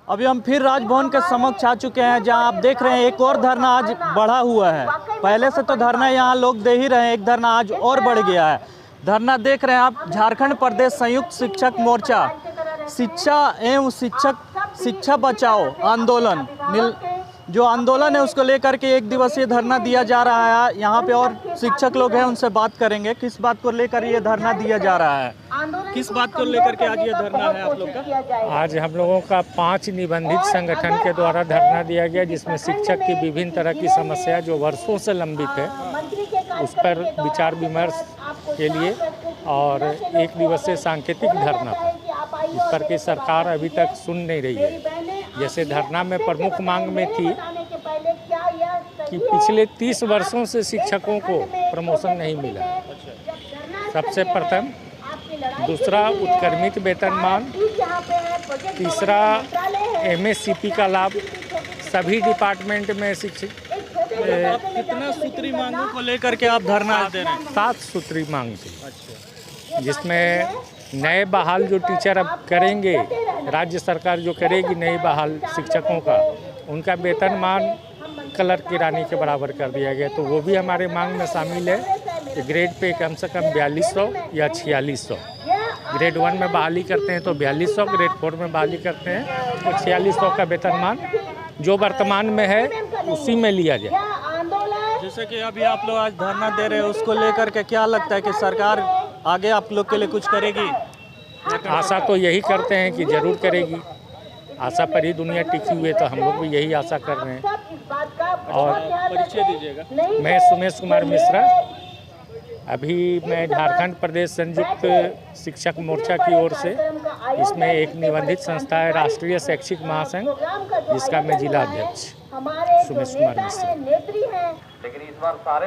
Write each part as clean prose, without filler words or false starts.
अभी हम फिर राजभवन के समक्ष आ चुके हैं, जहां आप देख रहे हैं एक और धरना आज बढ़ा हुआ है। पहले से तो धरना यहां लोग दे ही रहे हैं, एक धरना आज और बढ़ गया है। धरना देख रहे हैं आप, झारखंड प्रदेश संयुक्त शिक्षक मोर्चा शिक्षा एवं शिक्षा बचाओ आंदोलन जो आंदोलन है उसको लेकर के एक दिवसीय धरना दिया जा रहा है। यहाँ पे और शिक्षक लोग हैं, उनसे बात करेंगे किस बात को लेकर ये धरना दिया जा रहा है, किस बात को लेकर के आज ये धरना है आप लोग का। आज हम लोगों का 5 निबंधित संगठन के द्वारा धरना दिया गया, जिसमें शिक्षक की विभिन्न तरह की समस्या जो वर्षों से लंबित है उस पर विचार विमर्श के लिए और एक दिवसीय सांकेतिक धरना था, इस पर कि सरकार अभी तक सुन नहीं रही है। जैसे धरना में प्रमुख मांग में थी कि पिछले 30 वर्षों से शिक्षकों को प्रमोशन नहीं मिला, सबसे प्रथम। दूसरा, उत्क्रमित वेतनमान। तीसरा, MSCP का लाभ सभी डिपार्टमेंट में शिक्षक। कितना सूत्री मांगों को लेकर के आप धरना दे रहे हैं? 7 सूत्री मांग थी, जिसमें नए बहाल जो टीचर अब करेंगे, राज्य सरकार जो करेगी नए बहाल शिक्षकों का, उनका वेतनमान कलर की रानी के बराबर कर दिया गया। तो वो भी हमारे मांग में शामिल है कि ग्रेड पे कम से कम 4200 या 4600। ग्रेड 1 में बहाली करते हैं तो 4200, ग्रेड 4 में बहाली करते हैं तो 4600 का वेतनमान जो वर्तमान में है उसी में लिया जाए। जैसे कि अभी आप लोग आज धरना दे रहे हैं, उसको लेकर के क्या लगता है कि सरकार आगे आप लोग के लिए कुछ करेगी? आशा तो यही करते हैं कि ज़रूर करेगी, आशा पर ही दुनिया टिकी हुई है, तो हम लोग भी यही आशा कर रहे हैं। और परिचय दीजिएगा। मैं सुमेश कुमार मिश्रा, अभी मैं झारखंड प्रदेश संयुक्त शिक्षक मोर्चा की ओर से, इसमें एक निबंधित संस्था है राष्ट्रीय शैक्षिक महासंघ, जिसका मैं जिला अध्यक्ष सुमेश कुमार मिश्रा।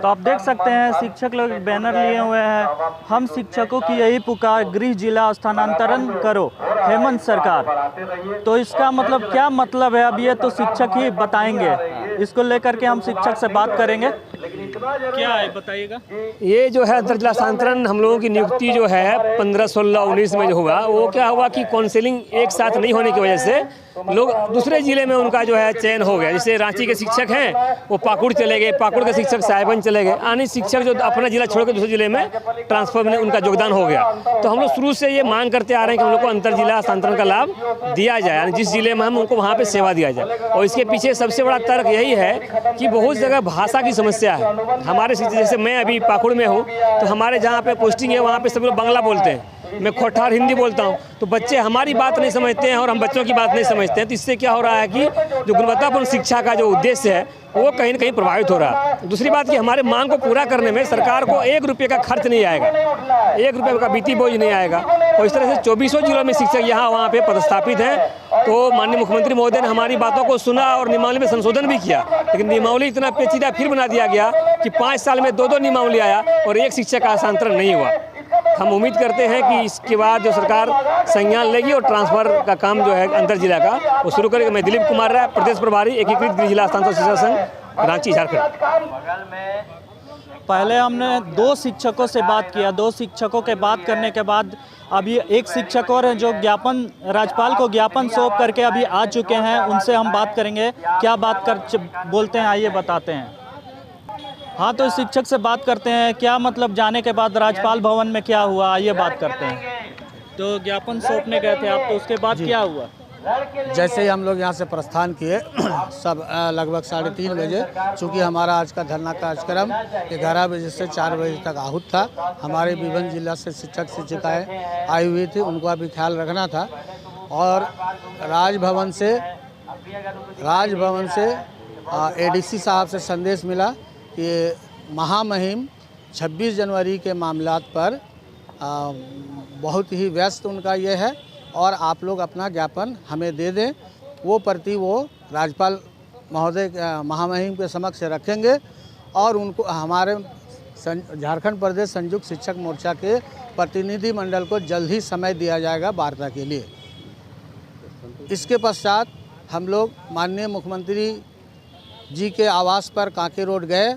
तो आप देख सकते हैं शिक्षक लोग बैनर लिए हुए हैं, हम शिक्षकों की यही पुकार, गृह जिला स्थानांतरण करो हेमंत सरकार। तो इसका मतलब क्या मतलब है, अब ये तो शिक्षक ही बताएंगे, इसको लेकर के हम शिक्षक से बात करेंगे। क्या है बताइएगा? ये जो है अंतर जिला स्थानांतरण हम लोगों की नियुक्ति जो है 15, 16, 19 में जो हुआ, वो क्या हुआ कि काउंसिलिंग एक साथ नहीं होने की वजह से लोग दूसरे ज़िले में उनका जो है चयन हो गया। जैसे रांची के शिक्षक हैं वो पाकुड़ चले गए, पाकुड़ के शिक्षक साहिबगंज चले गए, अन्य शिक्षक जो अपना जिला छोड़ के दूसरे जिले में ट्रांसफर में उनका योगदान हो गया। तो हम लोग शुरू से ये मांग करते आ रहे हैं कि हम लोग को अंतर जिला स्थानांतरण का लाभ दिया जाए, यानी जिस जिले में हम उनको वहाँ पर सेवा दिया जाए। और इसके पीछे सबसे बड़ा तर्क यही है कि बहुत जगह भाषा की समस्या है। हमारे जैसे मैं अभी पाकुड़ में हूँ, तो हमारे जहाँ पे पोस्टिंग है वहाँ पे सब लोग बांग्ला बोलते हैं, मैं खोठार हिंदी बोलता हूँ, तो बच्चे हमारी बात नहीं समझते हैं और हम बच्चों की बात नहीं समझते हैं। तो इससे क्या हो रहा है कि जो गुणवत्तापूर्ण शिक्षा का जो उद्देश्य है वो कहीं न कहीं प्रभावित हो रहा है। दूसरी बात कि हमारे मांग को पूरा करने में सरकार को 1 रुपये का खर्च नहीं आएगा, 1 रुपये का वित्तीय बोझ नहीं आएगा। और इस तरह से 24 जिलों में शिक्षक यहाँ वहाँ पे पदस्थापित हैं। तो माननीय मुख्यमंत्री महोदय ने हमारी बातों को सुना और नियमावली में संशोधन भी किया, लेकिन नियमावली इतना पेचीदा फिर बना दिया गया कि 5 साल में 2 नियमावली आया और एक शिक्षक का हस्तांतरण नहीं हुआ। हम उम्मीद करते हैं कि इसके बाद जो सरकार संज्ञान लेगी और ट्रांसफर का काम जो है अंतर जिला का वो शुरू करेगी। मैं दिलीप कुमार राय, प्रदेश प्रभारी एकीकृत गृह जिला स्थानांतरण शिक्षा संघ, रांची, झारखंड। पहले हमने 2 शिक्षकों से बात किया, 2 शिक्षकों के बात करने के बाद अभी एक शिक्षक और हैं जो ज्ञापन राज्यपाल को ज्ञापन सौंप करके अभी आ चुके हैं, उनसे हम बात करेंगे। क्या बात कर बोलते हैं आइए बताते हैं। हाँ, तो शिक्षक से बात करते हैं, क्या मतलब जाने के बाद राज्यपाल भवन में क्या हुआ, आइए बात करते हैं। तो ज्ञापन सौंपने गए थे आप, तो उसके बाद क्या हुआ? जैसे ही हम लोग यहाँ से प्रस्थान किए सब लगभग 3:30 बजे, चूँकि हमारा आज का धरना कार्यक्रम 11 बजे से 4 बजे तक आहूत था। हमारे विभिन्न जिला से शिक्षक शिक्षिकाएँ आई हुई थी, उनका भी ख्याल रखना था। और राजभवन से ADC साहब से संदेश मिला कि महामहिम 26 जनवरी के मामलात पर बहुत ही व्यस्त उनका ये है और आप लोग अपना ज्ञापन हमें दे दें। वो प्रति वो राज्यपाल महोदय महामहिम के समक्ष रखेंगे और उनको हमारे झारखंड प्रदेश संयुक्त शिक्षक मोर्चा के प्रतिनिधि मंडल को जल्द ही समय दिया जाएगा वार्ता के लिए। इसके पश्चात हम लोग माननीय मुख्यमंत्री जी के आवास पर कांके रोड गए।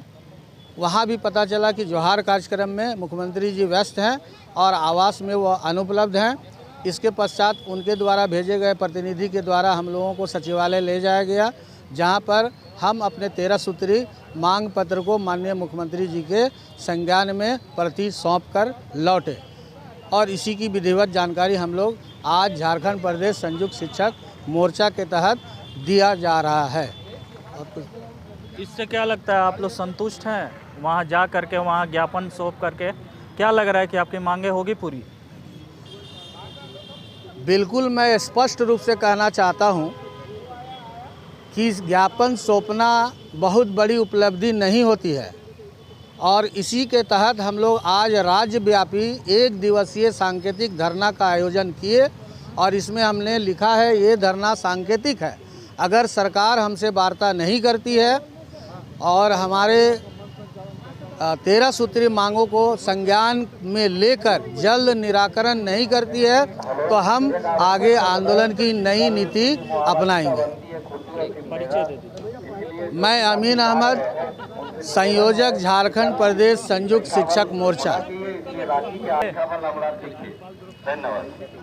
वहाँ भी पता चला कि जोहार कार्यक्रम में मुख्यमंत्री जी व्यस्त हैं और आवास में वो अनुपलब्ध हैं। इसके पश्चात उनके द्वारा भेजे गए प्रतिनिधि के द्वारा हम लोगों को सचिवालय ले जाया गया, जहां पर हम अपने 13 सूत्री मांग पत्र को माननीय मुख्यमंत्री जी के संज्ञान में प्रति सौंप कर लौटे। और इसी की विधिवत जानकारी हम लोग आज झारखंड प्रदेश संयुक्त शिक्षक मोर्चा के तहत दिया जा रहा है। और कुछ इससे क्या लगता है, आप लोग संतुष्ट हैं वहाँ जा करके, वहाँ ज्ञापन सौंप करके? क्या लग रहा है कि आपकी मांगे होगी पूरी? बिल्कुल, मैं स्पष्ट रूप से कहना चाहता हूं कि ज्ञापन सौंपना बहुत बड़ी उपलब्धि नहीं होती है, और इसी के तहत हम लोग आज राज्यव्यापी 1 दिवसीय सांकेतिक धरना का आयोजन किए। और इसमें हमने लिखा है ये धरना सांकेतिक है। अगर सरकार हमसे वार्ता नहीं करती है और हमारे 13 सूत्री मांगों को संज्ञान में लेकर जल्द निराकरण नहीं करती है तो हम आगे आंदोलन की नई नीति अपनाएंगे। मैं अमीन अहमद, संयोजक झारखंड प्रदेश संयुक्त शिक्षक मोर्चा।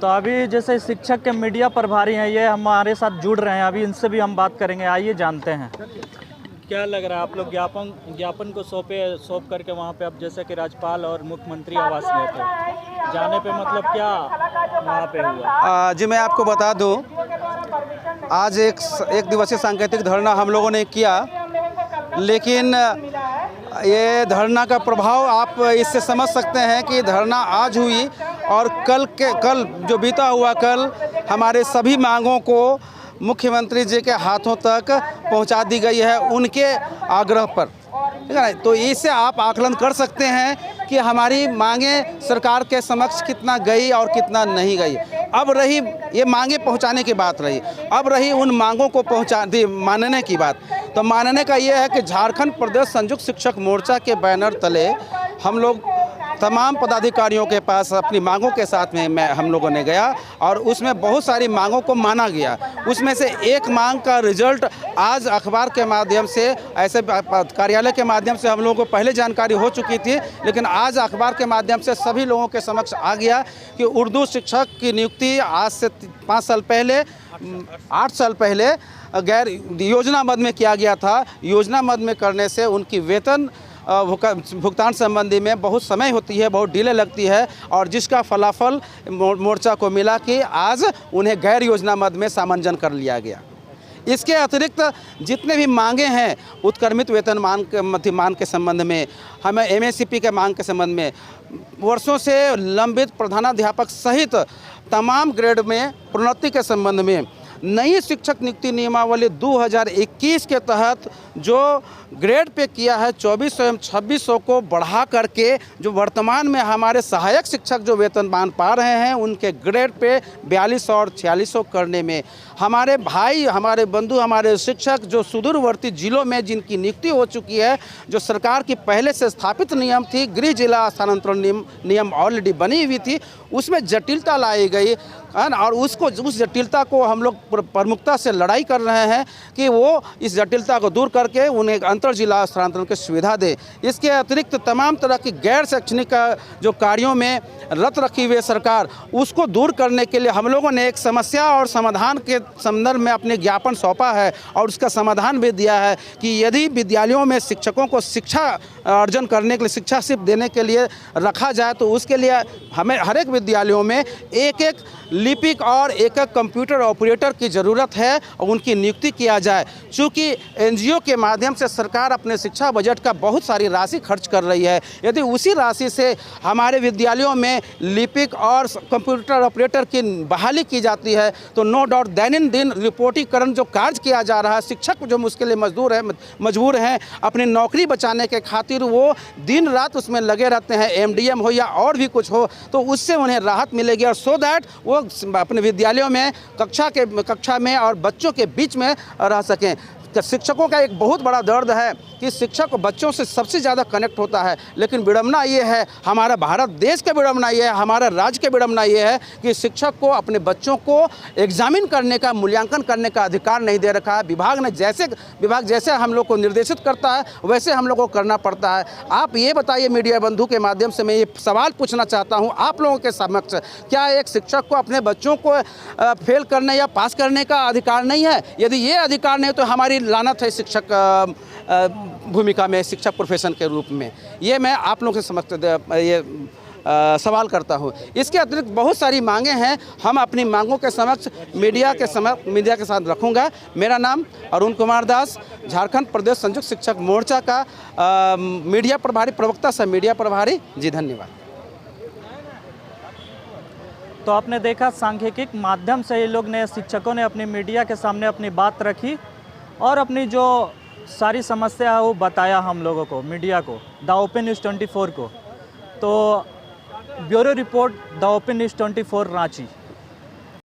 तो अभी जैसे शिक्षक के मीडिया प्रभारी हैं, ये हमारे साथ जुड़ रहे हैं, अभी इनसे भी हम बात करेंगे। आइए जानते हैं, क्या लग रहा है आप लोग ज्ञापन को सौंप करके वहाँ पे, अब जैसे कि राज्यपाल और मुख्यमंत्री आवास गए थे, जाने पे मतलब क्या वहाँ पे हुआ? जी मैं आपको बता दूं, आज एक दिवसीय सांकेतिक धरना हम लोगों ने किया, लेकिन ये धरना का प्रभाव आप इससे समझ सकते हैं कि धरना आज हुई और कल जो बीता हुआ कल हमारे सभी मांगों को मुख्यमंत्री जी के हाथों तक पहुंचा दी गई है उनके आग्रह पर, ठीक है ना। तो इससे आप आकलन कर सकते हैं कि हमारी मांगें सरकार के समक्ष कितना गई और कितना नहीं गई। अब रही ये मांगे पहुंचाने की बात रही, अब रही उन मांगों को मानने की बात। तो मानने का ये है कि झारखंड प्रदेश संयुक्त शिक्षक मोर्चा के बैनर तले हम लोग तमाम पदाधिकारियों के पास अपनी मांगों के साथ में हम लोगों ने गया और उसमें बहुत सारी मांगों को माना गया। उसमें से एक मांग का रिजल्ट आज अखबार के माध्यम से, ऐसे कार्यालय के माध्यम से हम लोगों को पहले जानकारी हो चुकी थी, लेकिन आज अखबार के माध्यम से सभी लोगों के समक्ष आ गया कि उर्दू शिक्षक की नियुक्ति आज से 8 साल पहले गैर योजना मद में किया गया था। योजना मद में करने से उनकी वेतन भुगतान संबंधी में बहुत समय होती है, बहुत डिले लगती है, और जिसका फलाफल मोर्चा को मिला कि आज उन्हें गैर योजना मद में सामंजन कर लिया गया। इसके अतिरिक्त जितने भी मांगे हैं उत्क्रमित वेतन मान के संबंध में, हमें MSCP के मांग के संबंध में, वर्षों से लंबित प्रधानाध्यापक सहित तमाम ग्रेड में प्रोन्नति के संबंध में, नई शिक्षक नियुक्ति नियमावली 2021 के तहत जो ग्रेड पे किया है 2400 एवं 2600 को बढ़ा करके जो वर्तमान में हमारे सहायक शिक्षक जो वेतनमान पा रहे हैं उनके ग्रेड पे 4200 और 4600 करने में, हमारे भाई, हमारे बंधु, हमारे शिक्षक जो सुदूरवर्ती जिलों में जिनकी नियुक्ति हो चुकी है, जो सरकार की पहले से स्थापित नियम थी, गृह जिला स्थानांतरण नियम ऑलरेडी बनी हुई थी, उसमें जटिलता लाई गई और उस जटिलता को हम लोग प्रमुखता से लड़ाई कर रहे हैं कि वो इस जटिलता को दूर करके उन्हें अंतर जिला स्थानांतरण की सुविधा दे। इसके अतिरिक्त तमाम तरह की गैर शैक्षणिक जो कार्यों में रत रखी हुई सरकार, उसको दूर करने के लिए हम लोगों ने एक समस्या और समाधान के संदर्भ में अपने ज्ञापन सौंपा है और उसका समाधान भी दिया है कि यदि विद्यालयों में शिक्षकों को शिक्षा अर्जन करने के लिए, शिक्षा सिर्फ देने के लिए रखा जाए तो उसके लिए हमें हर एक विद्यालयों में एक लिपिक और एक कंप्यूटर ऑपरेटर की ज़रूरत है और उनकी नियुक्ति किया जाए। चूँकि NGO के माध्यम से सरकार अपने शिक्षा बजट का बहुत सारी राशि खर्च कर रही है, यदि उसी राशि से हमारे विद्यालयों में लिपिक और कंप्यूटर ऑपरेटर की बहाली की जाती है तो नो डाउट दैनिक रिपोर्टीकरण जो कार्य किया जा रहा है, शिक्षक जो मुश्किल मजबूर हैं अपनी नौकरी बचाने के खातिर वो दिन रात उसमें लगे रहते हैं, MDM हो या और भी कुछ हो, तो उससे उन्हें राहत मिलेगी और सो दैट वो अपने विद्यालयों में कक्षा में और बच्चों के बीच में रह सकें। शिक्षकों का एक बहुत बड़ा दर्द है कि शिक्षक बच्चों से सबसे ज़्यादा कनेक्ट होता है, लेकिन विडम्बना ये है, हमारा भारत देश का विडम्बना ये है, हमारा राज्य के विडम्बना ये है कि शिक्षक को अपने बच्चों को एग्जामिन करने का, मूल्यांकन करने का अधिकार नहीं दे रखा है। विभाग जैसे हम लोग को निर्देशित करता है वैसे हम लोग को करना पड़ता है। आप ये बताइए, मीडिया बंधु के माध्यम से मैं ये सवाल पूछना चाहता हूँ आप लोगों के समक्ष, क्या एक शिक्षक को अपने बच्चों को फेल करने या पास करने का अधिकार नहीं है? यदि ये अधिकार नहीं तो हमारी लानत है शिक्षक भूमिका में, शिक्षक प्रोफेशन के रूप में। ये मैं आप लोगों के समक्ष ये सवाल करता हूँ। इसके अतिरिक्त बहुत सारी मांगें हैं, हम अपनी मांगों के समक्ष मीडिया के साथ रखूँगा। मेरा नाम अरुण कुमार दास, झारखंड प्रदेश संयुक्त शिक्षक मोर्चा का मीडिया प्रभारी, प्रवक्ता सह मीडिया प्रभारी जी। धन्यवाद। तो आपने देखा सांख्यिकी माध्यम से ये लोग ने, शिक्षकों ने अपनी मीडिया के सामने अपनी बात रखी और अपनी जो सारी समस्या है वो बताया हम लोगों को, मीडिया को, द ओपन न्यूज़ 24 को। तो bureau report, the open news 24 Ranchi.